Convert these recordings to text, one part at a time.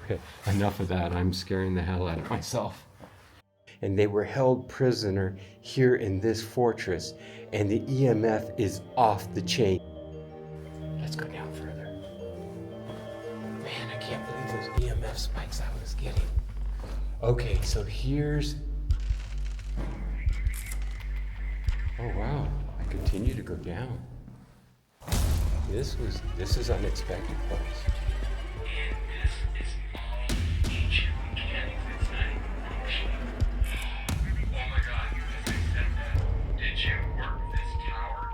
Okay, enough of that. I'm scaring the hell out of myself. And they were held prisoner here in this fortress, and the EMF is off the chain. Let's go down further. Man, I can't believe those EMF spikes I was getting. Okay, so here's... Oh wow, I continue to go down. This is unexpected, folks.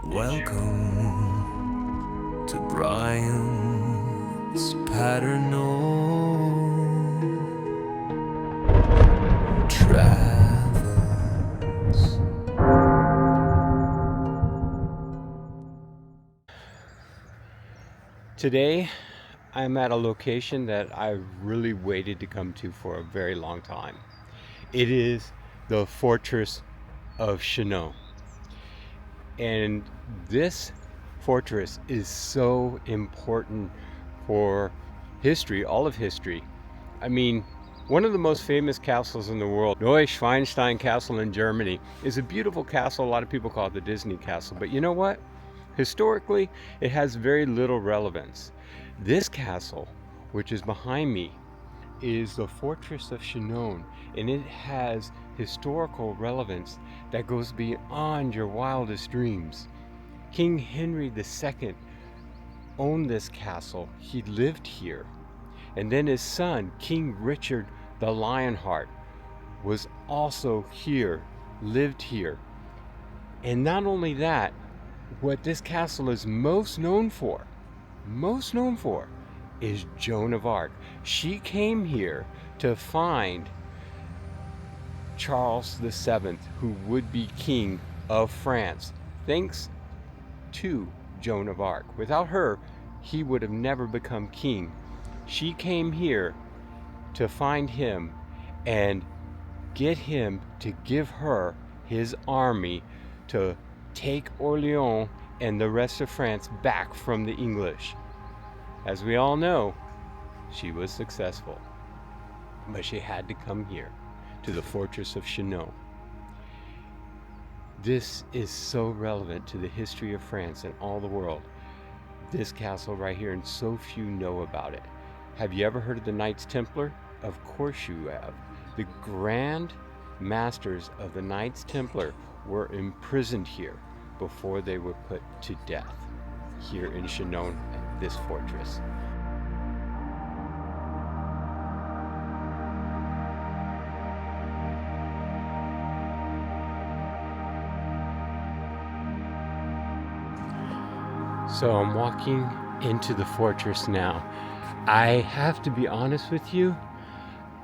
Welcome to Brian's Paranormal Travels. Today, I'm at a location that I've really waited to come to for a very long time. It is the Fortress of Chinon. And this fortress is so important for history, all of history. I mean, one of the most famous castles in the world, Neuschwanstein Castle in Germany, is a beautiful castle. A lot of people call it the Disney Castle. But you know what? Historically, it has very little relevance. This castle, which is behind me, is the Fortress of Chinon, and it has historical relevance that goes beyond your wildest dreams. King Henry II owned this castle. He lived here. And then his son, King Richard the Lionheart, was also here, lived here. And not only that, what this castle is most known for, is Joan of Arc. She came here to find Charles VII, who would be king of France, thanks to Joan of Arc. Without her, he would have never become king. She came here to find him and get him to give her his army to take Orleans and the rest of France back from the English. As we all know, she was successful, but she had to come here to the Fortress of Chinon. This is so relevant to the history of France and all the world. This castle right here, and so few know about it. Have you ever heard of the Knights Templar? Of course you have. The Grand Masters of the Knights Templar were imprisoned here before they were put to death here in Chinon at this fortress. So I'm walking into the fortress now. I have to be honest with you,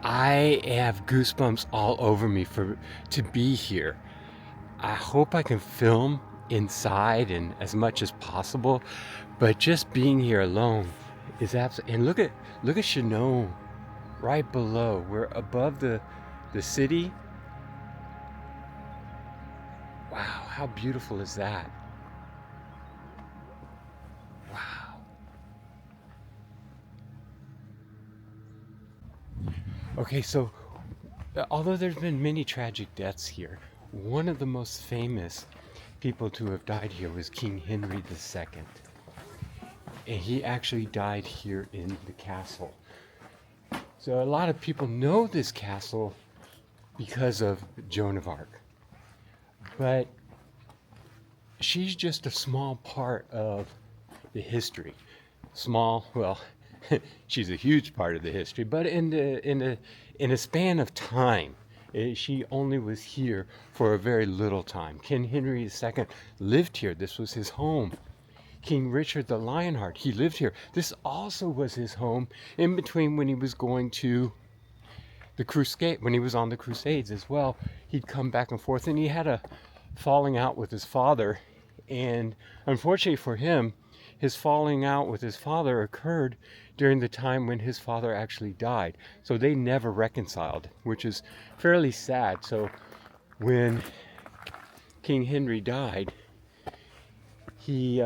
I have goosebumps all over me to be here. I hope I can film inside and as much as possible, but just being here alone is absolutely... And look at Chinon right below. We're above the city. Wow, how beautiful is that? Wow. Okay, so although there's been many tragic deaths here, one of the most famous people to have died here was King Henry II. And he actually died here in the castle. So a lot of people know this castle because of Joan of Arc. But she's just a small part of the history. Small, well, she's a huge part of the history, but in a span of time, she only was here for a very little time. King Henry II lived here. This was his home. King Richard the Lionheart, he lived here. This also was his home in between when he was going to the crusade, when he was on the crusades as well. He'd come back and forth, and he had a falling out with his father. And unfortunately for him, his falling out with his father occurred during the time when his father actually died. So they never reconciled, which is fairly sad. So when King Henry died, he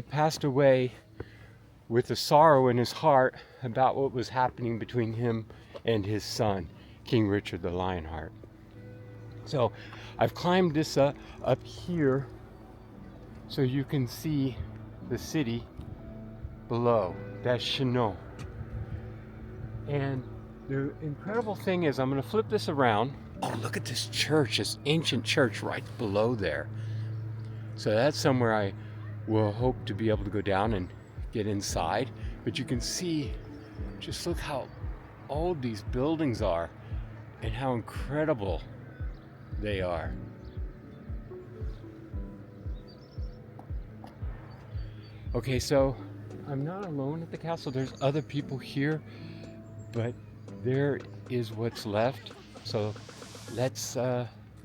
passed away with a sorrow in his heart about what was happening between him and his son, King Richard the Lionheart. So I've climbed this up here so you can see the city below. That's Chinon. And the incredible thing is, I'm going to flip this around. Oh, look at this church, this ancient church right below there. So that's somewhere I will hope to be able to go down and get inside. But you can see, just look how old these buildings are and how incredible they are. Okay, so I'm not alone at the castle. There's other people here, but there is what's left. So let's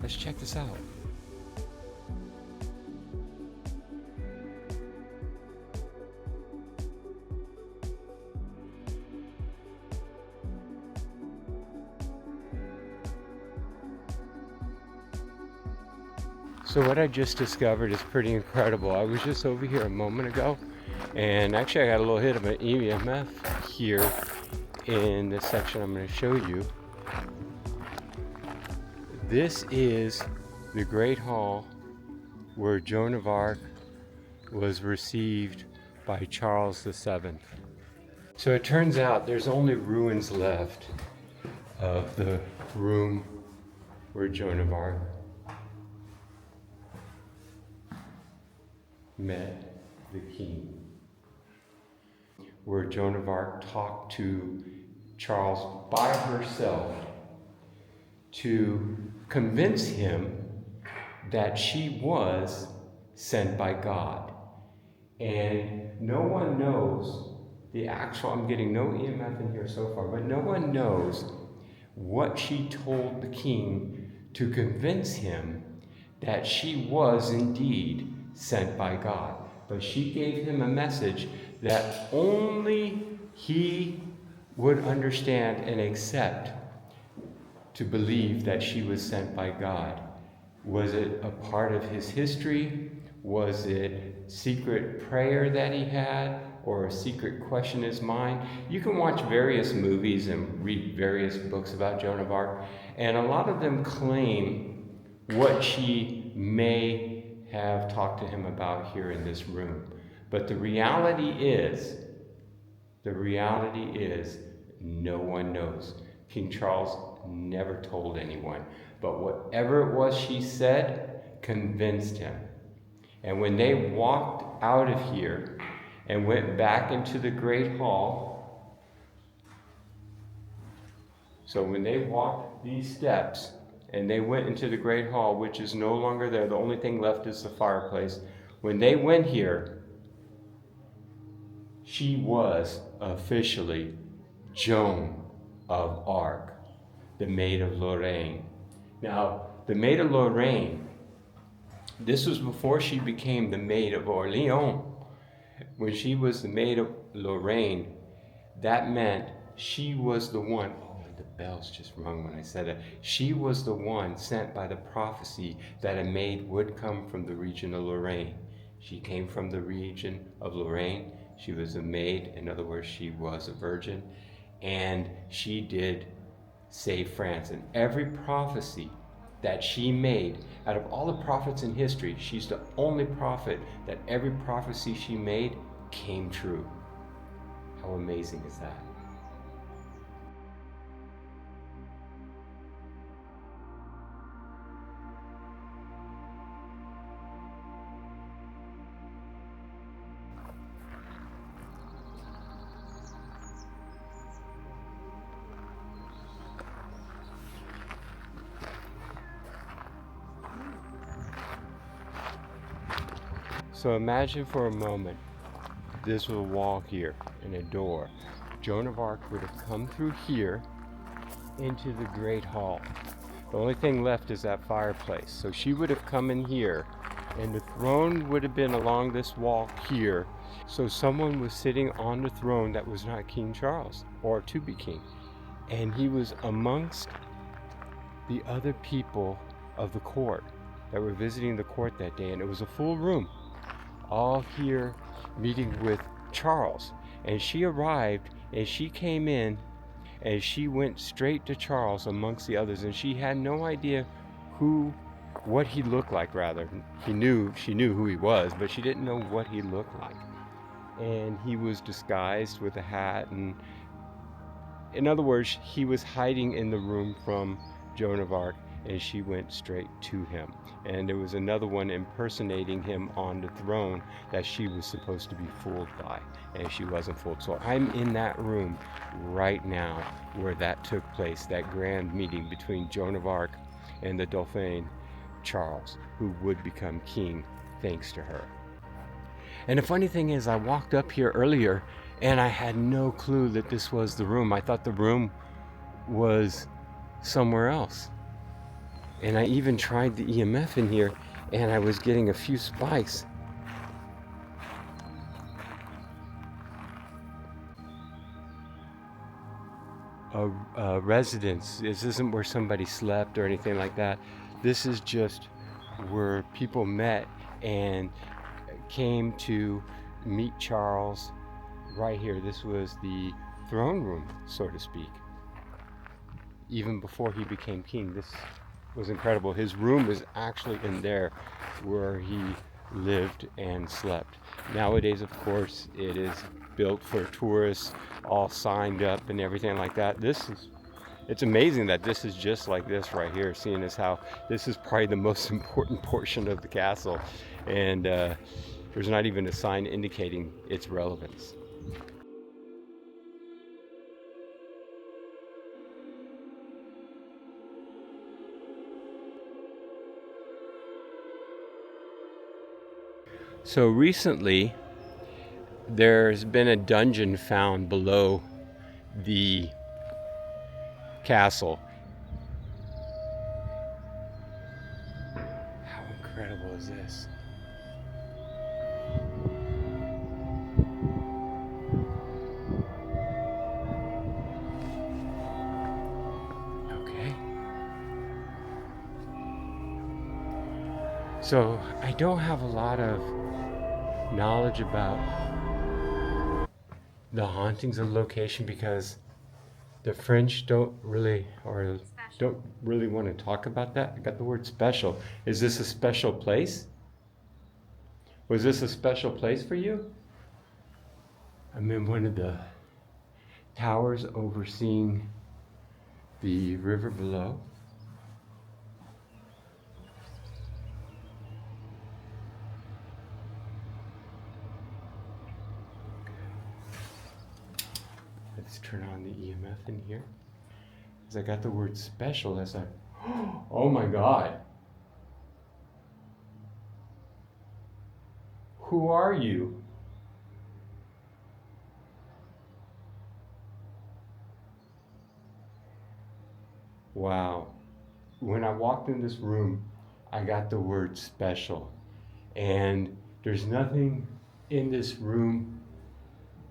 check this out. So what I just discovered is pretty incredible. I was just over here a moment ago, and actually I got a little hit of an EMF here in this section I'm going to show you. This is the Great Hall where Joan of Arc was received by Charles VII. So it turns out there's only ruins left of the room where Joan of Arc met the king, where Joan of Arc talked to Charles by herself to convince him that she was sent by God. And no one knows the actual, I'm getting no EMF in here so far, but no one knows what she told the king to convince him that she was indeed sent by God. But she gave him a message that only he would understand and accept, to believe that she was sent by God. Was it a part of his history? Was it secret prayer that he had, or a secret question in his mind? You can watch various movies and read various books about Joan of Arc, and a lot of them claim what she may have talked to him about here in this room. But the reality is, no one knows. King Charles never told anyone. But whatever it was she said convinced him. And when they walked out of here and went back into the Great Hall, so when they walked these steps and they went into the Great Hall, which is no longer there, the only thing left is the fireplace. When they went here, she was officially Joan of Arc, the Maid of Lorraine. Now, the Maid of Lorraine, this was before she became the Maid of Orleans. When she was the Maid of Lorraine, that meant she was the one, the bells just rung when I said it. She was the one sent by the prophecy that a maid would come from the region of Lorraine. She came from the region of Lorraine. She was a maid, in other words, she was a virgin, and she did save France. And every prophecy that she made, out of all the prophets in history, she's the only prophet that every prophecy she made came true. How amazing is that? So imagine for a moment, this was a wall here and a door. Joan of Arc would have come through here into the Great Hall. The only thing left is that fireplace. So she would have come in here, and the throne would have been along this wall here. So someone was sitting on the throne that was not King Charles, or to be king. And he was amongst the other people of the court that were visiting the court that day, and it was a full room, all here meeting with Charles. And she arrived And she came in and she went straight to Charles amongst the others, and she had no idea what he looked like. Rather, she knew who he was, but she didn't know what he looked like. And he was disguised with a hat, and in other words, he was hiding in the room from Joan of Arc, and she went straight to him. And there was another one impersonating him on the throne that she was supposed to be fooled by, and she wasn't fooled. So I'm in that room right now where that took place, that grand meeting between Joan of Arc and the Dauphin Charles, who would become king thanks to her. And the funny thing is, I walked up here earlier and I had no clue that this was the room. I thought the room was somewhere else. And I even tried the EMF in here, and I was getting a few spikes. A residence. This isn't where somebody slept or anything like that. This is just where people met and came to meet Charles right here. This was the throne room, so to speak. Even before he became king, this was incredible. His room is actually in there where he lived and slept. Nowadays, of course, it is built for tourists, all signed up and everything like that. It's amazing that this is just like this right here, seeing as how this is probably the most important portion of the castle, and there's not even a sign indicating its relevance. So recently, there's been a dungeon found below the castle. How incredible is this? Okay. So I don't have a lot of knowledge about the hauntings of the location because the French don't really want to talk about that. I got the word special. Is this a special place? Was this a special place for you? I'm in one of the towers overseeing the river below. Let's turn on the EMF in here. As I got the word special, as I, oh my God. Who are you? Wow. When I walked in this room, I got the word special. And there's nothing in this room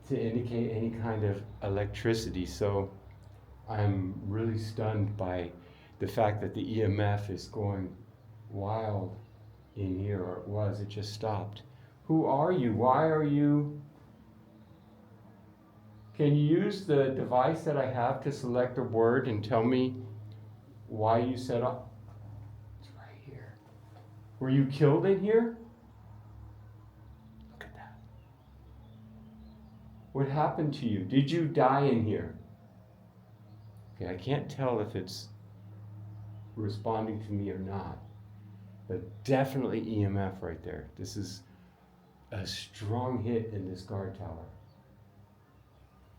to indicate any kind of electricity. So I'm really stunned by the fact that the EMF is going wild in here, or it just stopped. Who are you? Why are you? Can you use the device that I have to select a word and tell me why you set up? It's right here. Were you killed in here? Look at that. What happened to you? Did you die in here? Okay, I can't tell if it's responding to me or not, but definitely EMF right there. This is a strong hit in this guard tower.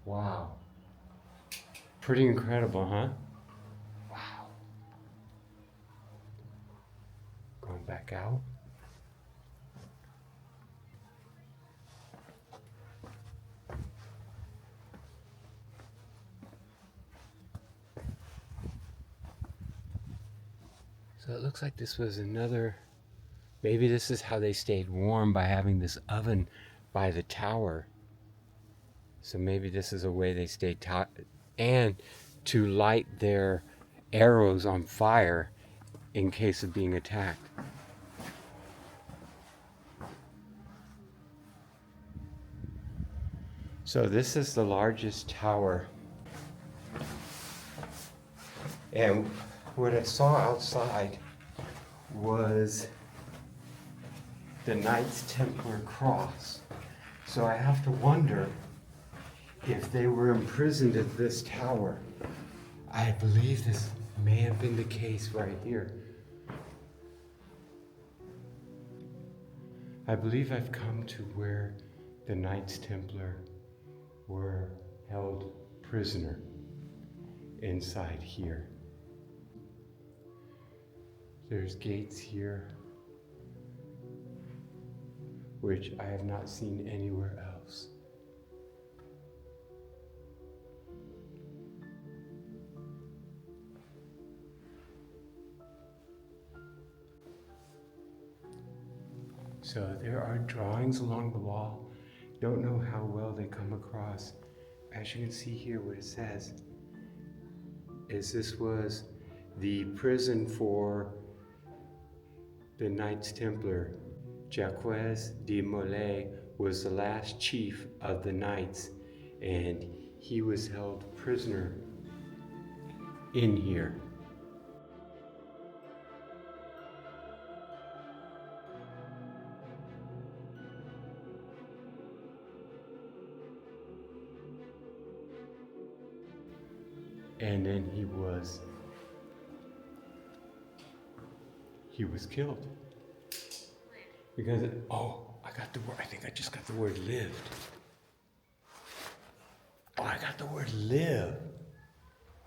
Wow. Pretty incredible, huh? Wow. Going back out. So it looks like this was another, maybe this is how they stayed warm, by having this oven by the tower. So maybe this is a way they stayed and to light their arrows on fire in case of being attacked. So this is the largest tower. And what I saw outside was the Knights Templar cross. So I have to wonder if they were imprisoned at this tower. I believe this may have been the case right here. I believe I've come to where the Knights Templar were held prisoner inside here. There's gates here, which I have not seen anywhere else. So there are drawings along the wall. Don't know how well they come across. As you can see here, what it says is this was the prison for the Knights Templar. Jacques de Molay was the last chief of the Knights, and he was held prisoner in here. And then he was killed. Because, I think I just got the word lived. Oh, I got the word live.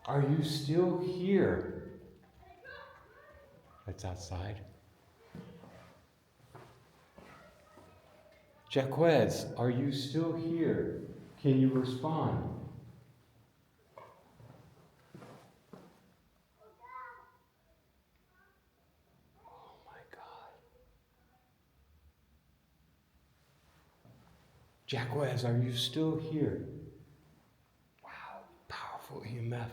Are you still here? That's outside. Jacques, are you still here? Can you respond? Jacques, are you still here? Wow, powerful EMF.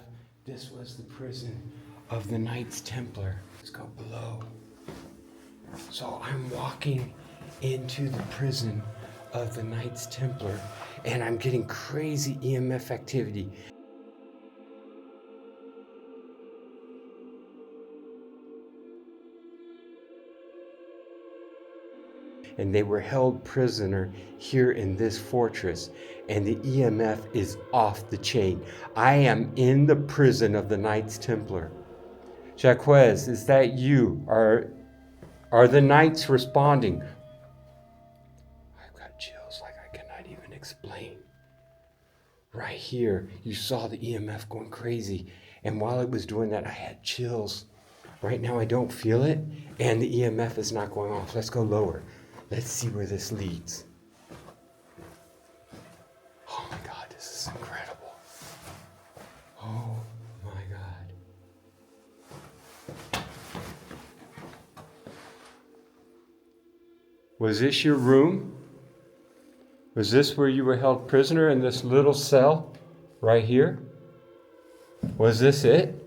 This was the prison of the Knights Templar. Let's go below. So I'm walking into the prison of the Knights Templar, and I'm getting crazy EMF activity. And they were held prisoner here in this fortress, and the EMF is off the chain. I am in the prison of the Knights Templar. Jacques, is that you? Are the Knights responding? I've got chills like I cannot even explain. Right here, you saw the EMF going crazy, and while it was doing that, I had chills. Right now I don't feel it, and the EMF is not going off. Let's go lower. Let's see where this leads. Oh my God, this is incredible. Oh my God. Was this your room? Was this where you were held prisoner in this little cell right here? Was this it?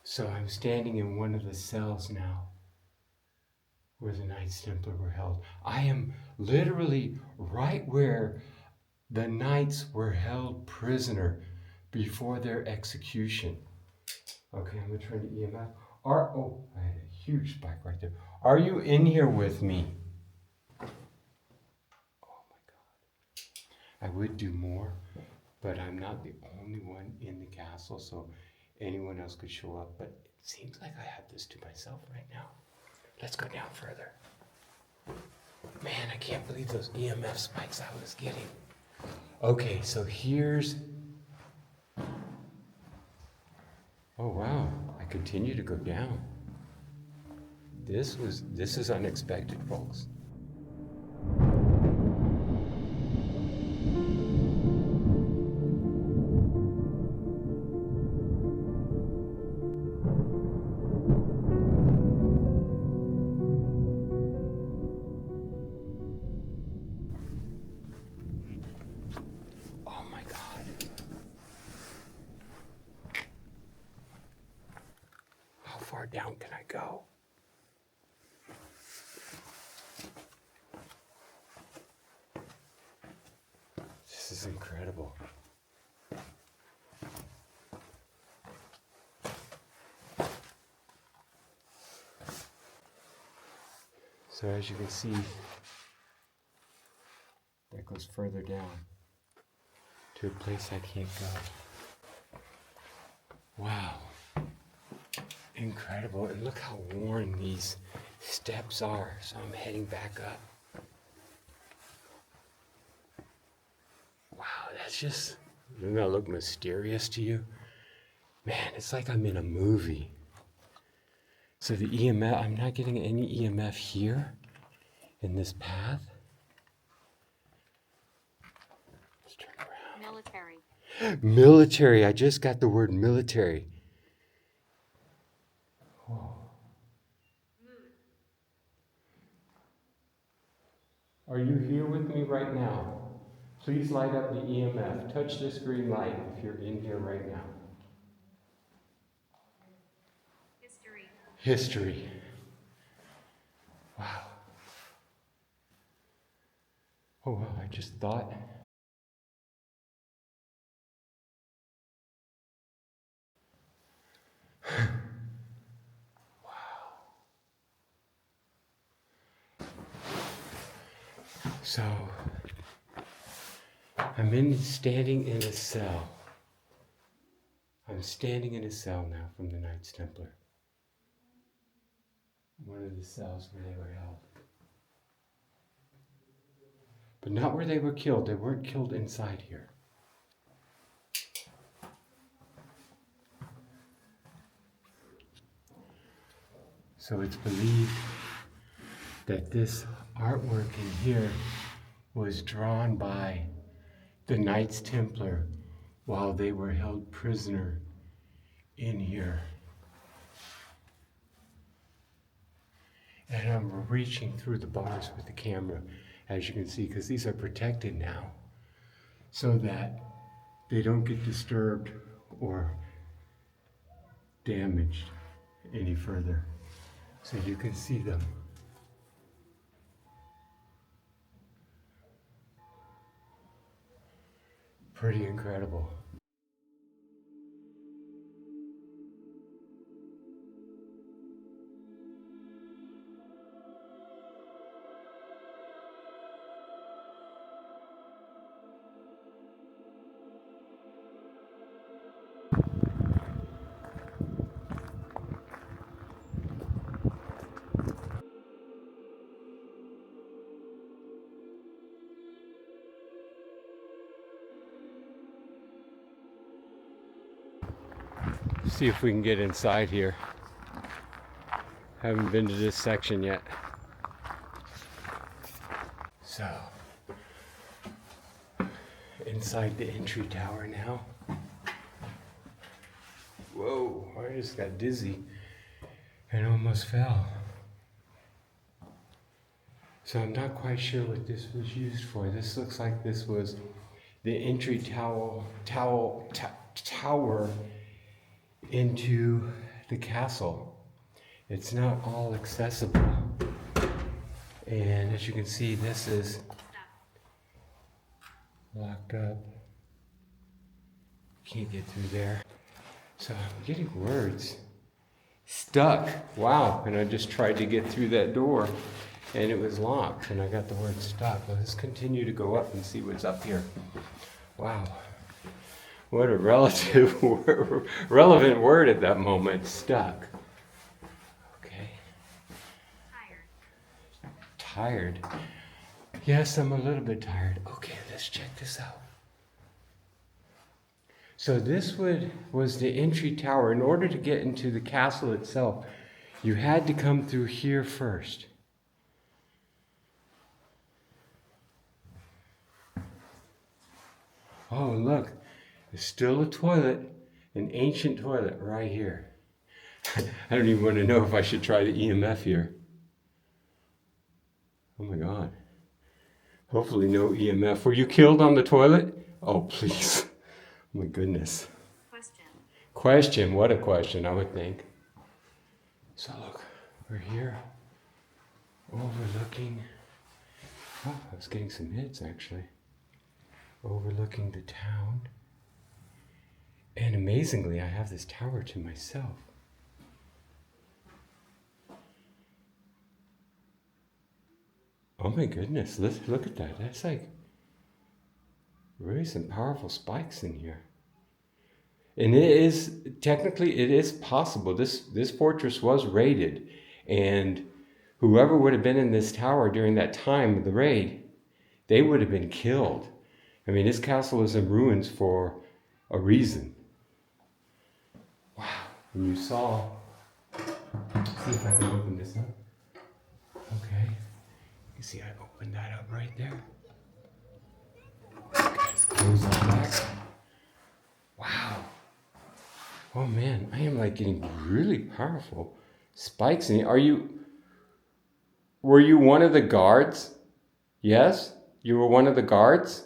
So I'm standing in one of the cells now where the Knights Templar were held. I am literally right where the Knights were held prisoner before their execution. Okay, I'm gonna turn the EMF. I had a huge spike right there. Are you in here with me? Oh my God. I would do more, but I'm not the only one in the castle, so anyone else could show up, but it seems like I have this to myself right now. Let's go down further. Man, I can't believe those EMF spikes I was getting. Okay, so here's... Oh wow, I continue to go down. This is unexpected, folks. down can I go? This is incredible. So as you can see, that goes further down to a place I can't go. Wow. Incredible. And look how worn these steps are. So I'm heading back up. Wow, that's just, doesn't that look mysterious to you? Man, it's like I'm in a movie. So the EMF, I'm not getting any EMF here in this path. Let's turn around. Military. Military, I just got the word military. Whoa. Are you here with me right now? Please light up the EMF. Touch this green light if you're in here right now. History. History. Wow. Oh, wow, I just thought. So, I'm standing in a cell. I'm standing in a cell now from the Knights Templar. One of the cells where they were held. But not where they were killed. They weren't killed inside here. So it's believed that this artwork in here was drawn by the Knights Templar while they were held prisoner in here. And I'm reaching through the bars with the camera, as you can see, because these are protected now, so that they don't get disturbed or damaged any further. So you can see them. Pretty incredible. See if we can get inside here. Haven't been to this section yet. So, inside the entry tower now. Whoa, I just got dizzy and almost fell. So I'm not quite sure what this was used for. This looks like this was the entry tower into the castle. It's not all accessible. And as you can see, this is locked up. Can't get through there. So I'm getting words. Stuck. Wow. And I just tried to get through that door and it was locked and I got the word stuck. Let's continue to go up and see what's up here. Wow. What a relevant word at that moment. Stuck. Okay. Tired. Yes, I'm a little bit tired. Okay, let's check this out. So this was the entry tower. In order to get into the castle itself, you had to come through here first. Oh, look. There's still a toilet, an ancient toilet right here. I don't even want to know if I should try the EMF here. Oh my God. Hopefully no EMF. Were you killed on the toilet? Oh, please. Oh my goodness. Question. What a question, I would think. So look, we're here, overlooking, oh, I was getting some hits actually, overlooking the town. And amazingly, I have this tower to myself. Oh my goodness, look at that. That's like really some powerful spikes in here. And technically it is possible. This fortress was raided, and whoever would have been in this tower during that time of the raid, they would have been killed. I mean, this castle is in ruins for a reason. Wow. And you saw, see if I can open this up. Okay. You see I opened that up right there. Okay, let's close all that. Wow. Oh man, I am like getting really powerful spikes in here. Were you one of the guards? Yes? You were one of the guards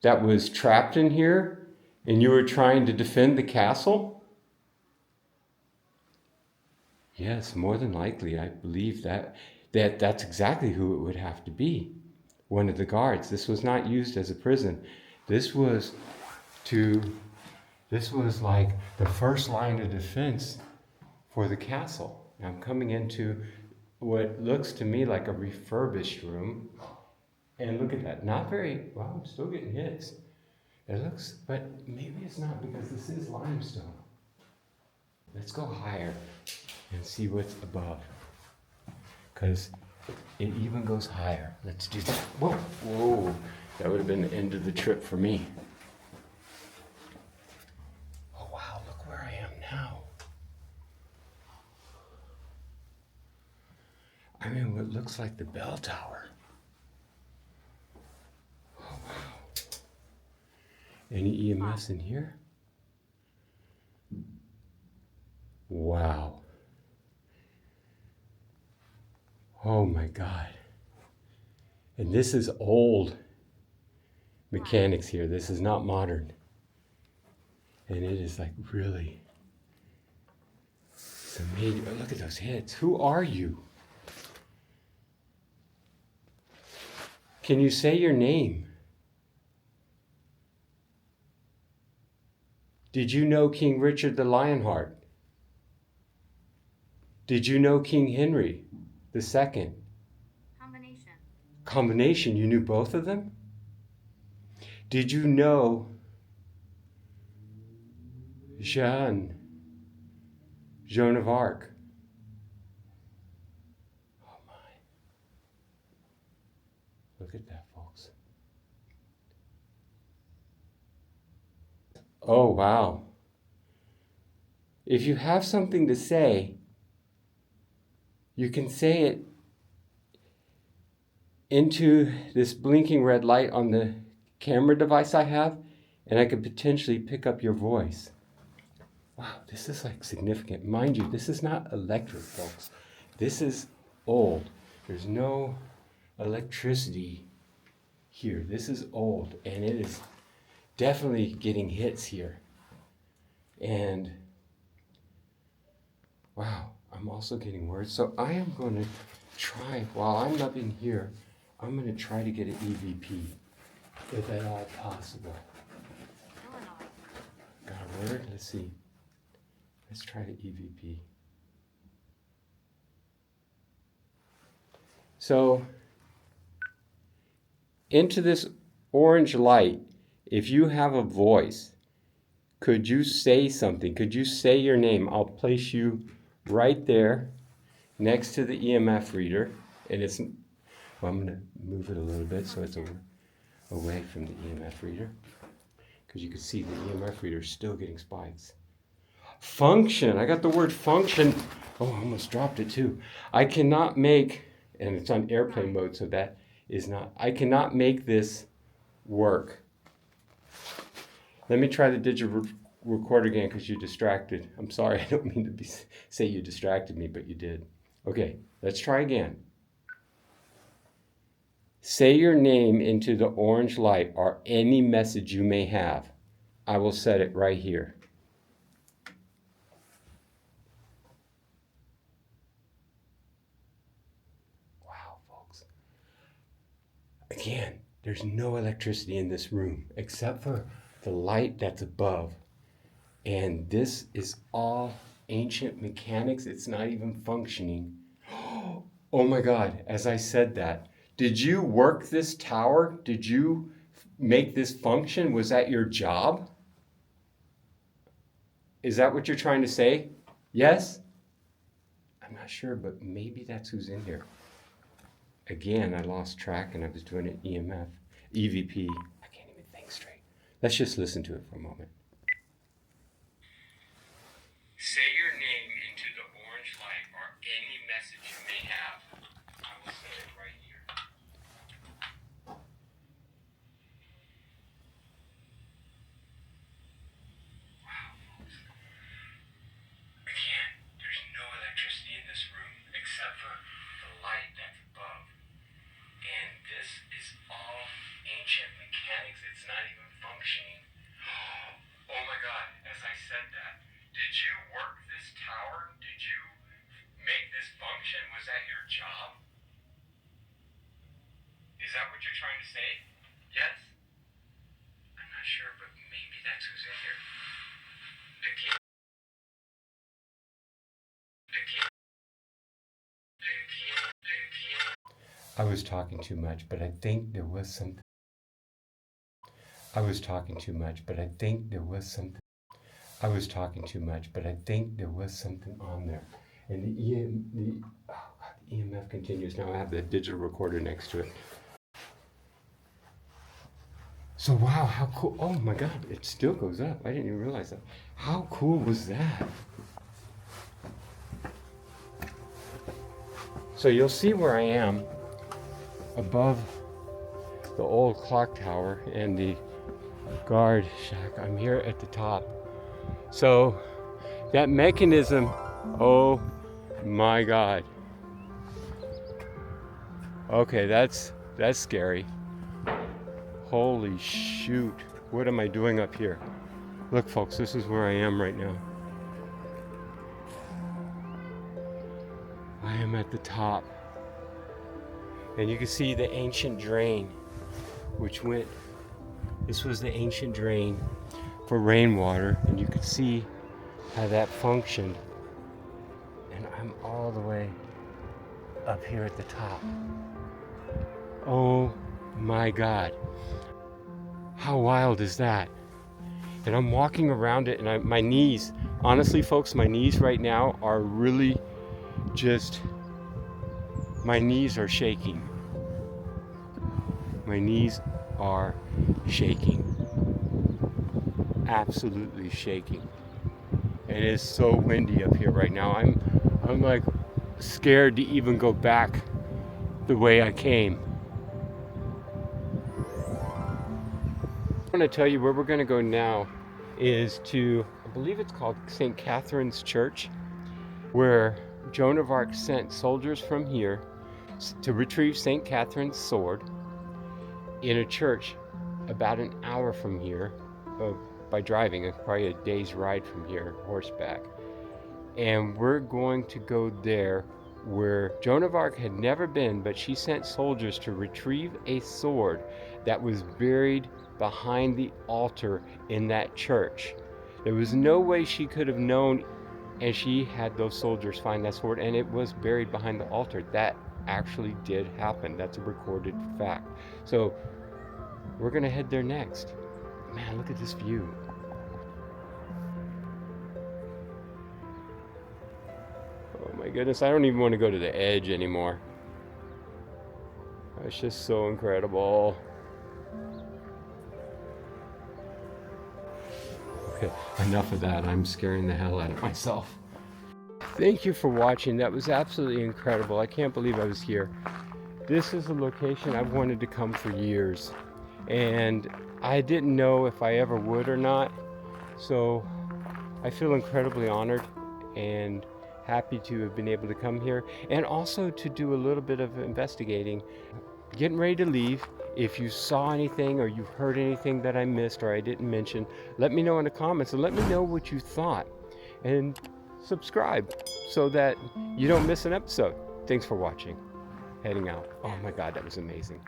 that was trapped in here and you were trying to defend the castle? Yes, more than likely. I believe that's exactly who it would have to be. One of the guards. This was not used as a prison. This was like the first line of defense for the castle. I'm coming into what looks to me like a refurbished room. And look at that. Not very, well, I'm still getting hits. It looks, but maybe it's not because this is limestone. Let's go higher and see what's above. Because it even goes higher. Let's do that. Whoa, whoa. That would have been the end of the trip for me. Oh, wow, look where I am now. I'm in what looks like the bell tower. Oh, wow. Any EMFs in here? Wow. Oh my God. And this is old mechanics here. This is not modern. And it is like really, it's amazing. Oh, look at those hits. Who are you? Can you say your name? Did you know King Richard the Lionheart? Did you know King Henry the Second? Combination. You knew both of them? Did you know Joan of Arc? Oh my. Look at that, folks. Oh, wow. If you have something to say, you can say it into this blinking red light on the camera device I have, and I could potentially pick up your voice. Wow, this is like significant. Mind you, this is not electric, folks. This is old. There's no electricity here. This is old, and it is definitely getting hits here. And wow, I'm also getting words. So I am going to try, while I'm up in here, I'm going to try to get an EVP, if at all possible. Got a word? Let's see. Let's try the EVP. So, into this orange light, if you have a voice, could you say something? Could you say your name? I'll place you right there next to the EMF reader. And it's, well, I'm going to move it a little bit so it's away from the EMF reader. Because you can see the EMF reader is still getting spikes. Function. I got the word function. Oh, I almost dropped it too. I cannot make, and it's on airplane mode, so that is not, I cannot make this work. Let me try the digital record again because you distracted. I'm sorry, I don't mean to say you distracted me, but you did. Okay, let's try again. Say your name into the orange light or any message you may have. I will set it right here. Again, there's no electricity in this room except for the light that's above. And this is all ancient mechanics. It's not even functioning. Oh my God, as I said that, did you work this tower? Did you make this function? Was that your job? Is that what you're trying to say? Yes? I'm not sure, but maybe that's who's in here. Again, I lost track and I was doing an EMF, EVP. I can't even think straight. Let's just listen to it for a moment. Say your name into the orange light or any message you may have. I will say it right here. Wow, folks. Again, there's no electricity in this room except for the light that's above. And this is all ancient mechanics. It's not even functioning. Oh my God, as I said that, did you work this tower? Did you make this function? Was that your job? Is that what you're trying to say? Yes? I'm not sure, but maybe that's who's in here. Again. I was talking too much, but I think there was something. I was talking too much, but I think there was something. I was talking too much, but I think there was something on there. And the EMF continues. Now I have the digital recorder next to it. So wow, how cool. Oh my God, it still goes up. I didn't even realize that. How cool was that? So you'll see where I am above the old clock tower and the guard shack. I'm here at the top. So that mechanism, oh my God. Okay, that's scary. Holy shoot. What am I doing up here? Look folks, this is where I am right now. I am at the top. And you can see the ancient drain, which went, this was the ancient drain for rainwater, and you could see how that functioned. And I'm all the way up here at the top. Oh my God. How wild is that? And I'm walking around it, and my knees, honestly folks, my knees right now are really just, my knees are shaking. My knees are shaking. Absolutely shaking. It is so windy up here right now. I'm like scared to even go back the way I came. I want to tell you where we're going to go now is to, I believe it's called St. Catherine's Church, where Joan of Arc sent soldiers from here to retrieve St. Catherine's sword in a church about an hour from here by driving. It's probably a day's ride from here, horseback. And we're going to go there where Joan of Arc had never been, but she sent soldiers to retrieve a sword that was buried behind the altar in that church. There was no way she could have known, and she had those soldiers find that sword, and it was buried behind the altar. That actually did happen. That's a recorded fact. So we're gonna head there next. Man, look at this view. Oh my goodness, I don't even want to go to the edge anymore. It's just so incredible. Okay, enough of that. I'm scaring the hell out of myself. Thank you for watching. That was absolutely incredible. I can't believe I was here. This is a location I've wanted to come for years, and I didn't know if I ever would or not. So I feel incredibly honored and happy to have been able to come here, and also to do a little bit of investigating. Getting ready to leave. If you saw anything or you heard anything that I missed or I didn't mention, let me know in the comments and let me know what you thought. And subscribe so that you don't miss an episode. Thanks for watching. Heading out. Oh my God, that was amazing.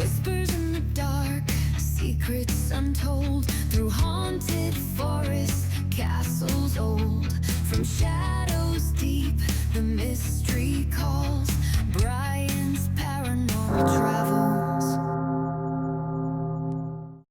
Whispers in the dark, secrets untold, through haunted forests, castles old, from shadows deep